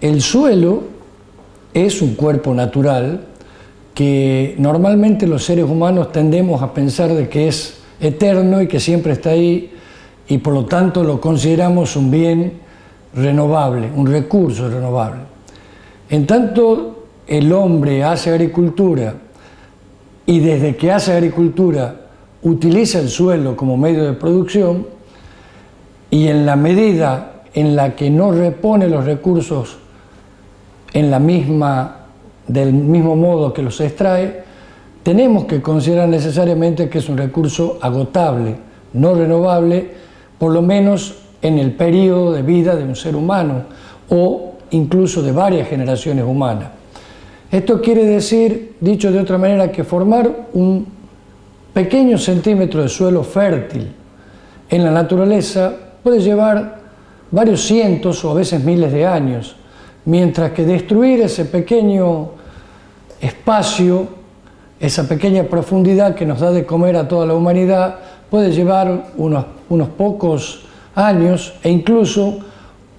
El suelo es un cuerpo natural que normalmente los seres humanos tendemos a pensar de que es eterno y que siempre está ahí, y por lo tanto lo consideramos un bien renovable, un recurso renovable. En tanto el hombre hace agricultura y desde que hace agricultura utiliza el suelo como medio de producción, y en la medida en la que no repone los recursos del mismo modo que los extrae, tenemos que considerar necesariamente que es un recurso agotable, no renovable, por lo menos en el periodo de vida de un ser humano o incluso de varias generaciones humanas. Esto quiere decir, dicho de otra manera, que formar un pequeño centímetro de suelo fértil en la naturaleza puede llevar varios cientos o a veces miles de años, mientras que destruir ese pequeño espacio, esa pequeña profundidad que nos da de comer a toda la humanidad, puede llevar unos pocos años, e incluso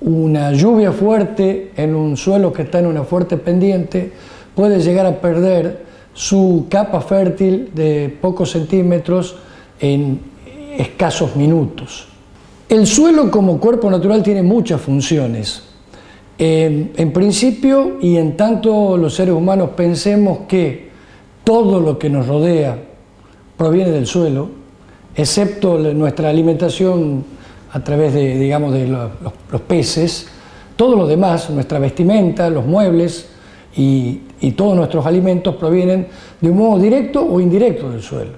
una lluvia fuerte en un suelo que está en una fuerte pendiente puede llegar a perder su capa fértil de pocos centímetros en escasos minutos. El suelo como cuerpo natural tiene muchas funciones. En principio, y en tanto los seres humanos pensemos que todo lo que nos rodea proviene del suelo, excepto nuestra alimentación a través de, digamos, de los peces, todo lo demás, nuestra vestimenta, los muebles y todos nuestros alimentos provienen de un modo directo o indirecto del suelo.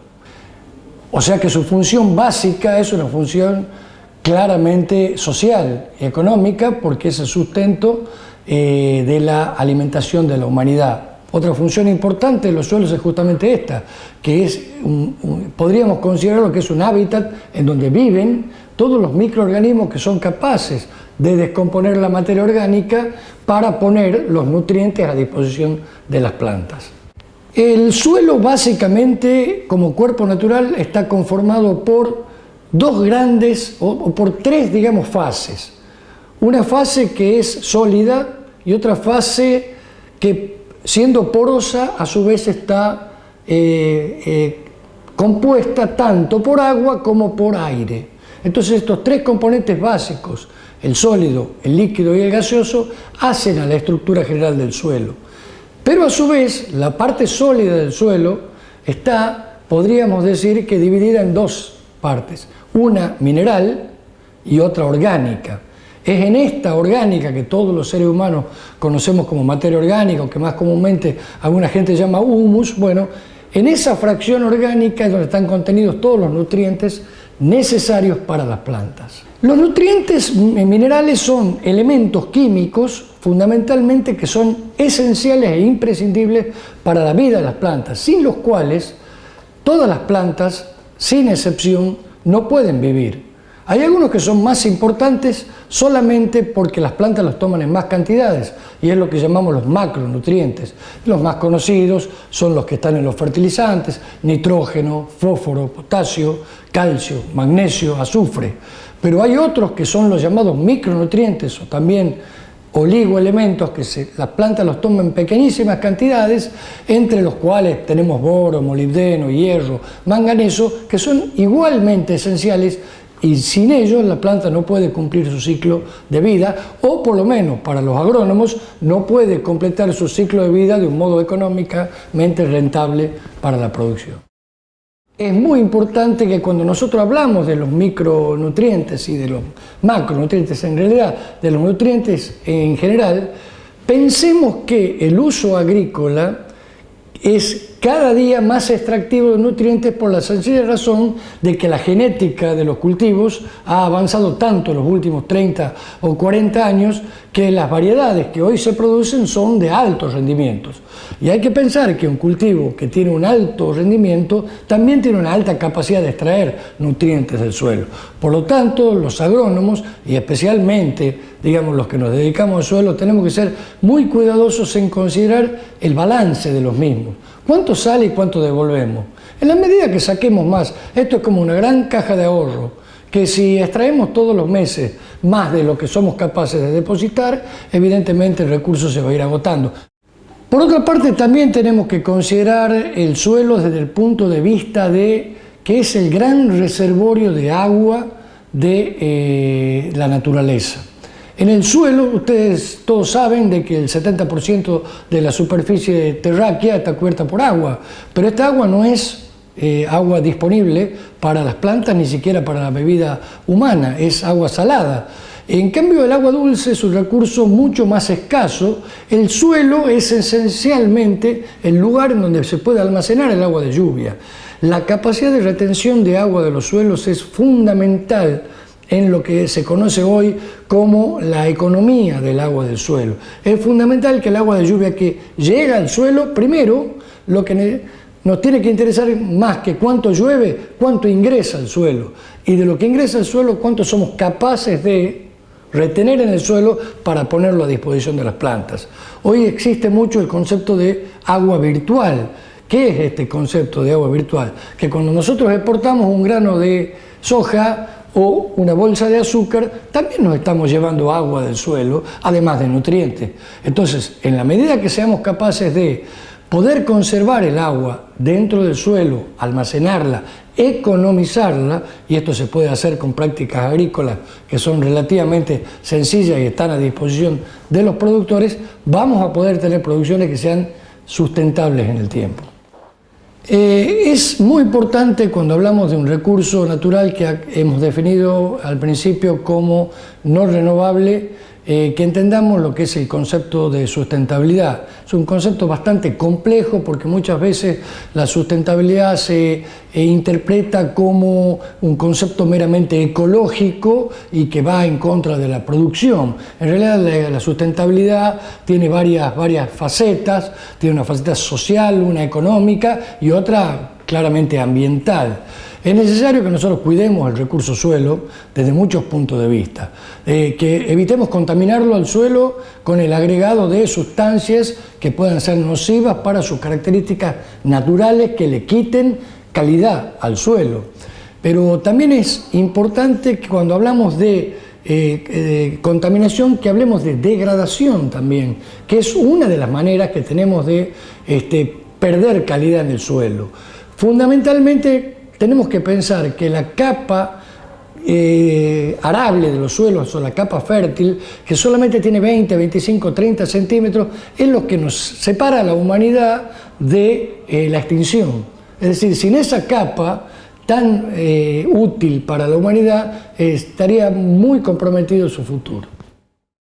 O sea que su función básica es una función claramente social y económica, porque es el sustento de la alimentación de la humanidad. Otra función importante de los suelos es justamente esta, que es podríamos considerarlo que es un hábitat en donde viven todos los microorganismos que son capaces de descomponer la materia orgánica para poner los nutrientes a disposición de las plantas. El suelo básicamente, como cuerpo natural, está conformado por dos grandes, o por tres, digamos, fases. Una fase que es sólida y otra fase que, siendo porosa, a su vez está compuesta tanto por agua como por aire. Entonces estos tres componentes básicos, el sólido, el líquido y el gaseoso, hacen a la estructura general del suelo. Pero a su vez, la parte sólida del suelo está, podríamos decir, que dividida en dos partes, una mineral y otra orgánica. Es en esta orgánica que todos los seres humanos conocemos como materia orgánica, o que más comúnmente alguna gente llama humus. Bueno, en esa fracción orgánica es donde están contenidos todos los nutrientes necesarios para las plantas. Los nutrientes minerales son elementos químicos fundamentalmente que son esenciales e imprescindibles para la vida de las plantas, sin los cuales todas las plantas, sin excepción, no pueden vivir. Hay algunos que son más importantes solamente porque las plantas los toman en más cantidades, y es lo que llamamos los macronutrientes. Los más conocidos son los que están en los fertilizantes: nitrógeno, fósforo, potasio, calcio, magnesio, azufre. Pero hay otros que son los llamados micronutrientes, o también oligoelementos, que las plantas los toman en pequeñísimas cantidades, entre los cuales tenemos boro, molibdeno, hierro, manganeso, que son igualmente esenciales, y sin ellos la planta no puede cumplir su ciclo de vida, o por lo menos para los agrónomos no puede completar su ciclo de vida de un modo económicamente rentable para la producción. Es muy importante que cuando nosotros hablamos de los micronutrientes y de los macronutrientes, en realidad de los nutrientes en general, pensemos que el uso agrícola es cada día más extractivo de nutrientes por la sencilla razón de que la genética de los cultivos ha avanzado tanto en los últimos 30 o 40 años que las variedades que hoy se producen son de altos rendimientos. Y hay que pensar que un cultivo que tiene un alto rendimiento también tiene una alta capacidad de extraer nutrientes del suelo. Por lo tanto, los agrónomos, y especialmente, digamos, los que nos dedicamos al suelo, tenemos que ser muy cuidadosos en considerar el balance de los mismos. ¿Cuánto sale y cuánto devolvemos? En la medida que saquemos más, esto es como una gran caja de ahorro, que si extraemos todos los meses más de lo que somos capaces de depositar, evidentemente el recurso se va a ir agotando. Por otra parte, también tenemos que considerar el suelo desde el punto de vista de que es el gran reservorio de agua de la naturaleza. En el suelo, ustedes todos saben de que el 70% de la superficie terráquea está cubierta por agua, pero esta agua no es agua disponible para las plantas ni siquiera para la bebida humana, es agua salada. En cambio, el agua dulce es un recurso mucho más escaso. El suelo es esencialmente el lugar en donde se puede almacenar el agua de lluvia. La capacidad de retención de agua de los suelos es fundamental en lo que se conoce hoy como la economía del agua del suelo. Es fundamental que el agua de lluvia que llega al suelo, primero, lo que nos tiene que interesar más que cuánto llueve, cuánto ingresa al suelo. Y de lo que ingresa al suelo, cuánto somos capaces de retener en el suelo para ponerlo a disposición de las plantas. Hoy existe mucho el concepto de agua virtual. ¿Qué es este concepto de agua virtual? Que cuando nosotros exportamos un grano de soja o una bolsa de azúcar, también nos estamos llevando agua del suelo, además de nutrientes. Entonces, en la medida que seamos capaces de poder conservar el agua dentro del suelo, almacenarla, economizarla, y esto se puede hacer con prácticas agrícolas que son relativamente sencillas y están a disposición de los productores, vamos a poder tener producciones que sean sustentables en el tiempo. Es muy importante cuando hablamos de un recurso natural que hemos definido al principio como no renovable, que entendamos lo que es el concepto de sustentabilidad. Es un concepto bastante complejo porque muchas veces la sustentabilidad se interpreta como un concepto meramente ecológico y que va en contra de la producción. En realidad la sustentabilidad tiene varias facetas, tiene una faceta social, una económica y otra claramente ambiental. Es necesario que nosotros cuidemos el recurso suelo desde muchos puntos de vista, que evitemos contaminarlo al suelo con el agregado de sustancias que puedan ser nocivas para sus características naturales, que le quiten calidad al suelo. Pero también es importante que cuando hablamos de contaminación, que hablemos de degradación también, que es una de las maneras que tenemos de perder calidad en el suelo. Fundamentalmente, tenemos que pensar que la capa arable de los suelos o la capa fértil, que solamente tiene 20, 25, 30 centímetros, es lo que nos separa a la humanidad de la extinción. Es decir, sin esa capa tan útil para la humanidad, estaría muy comprometido su futuro.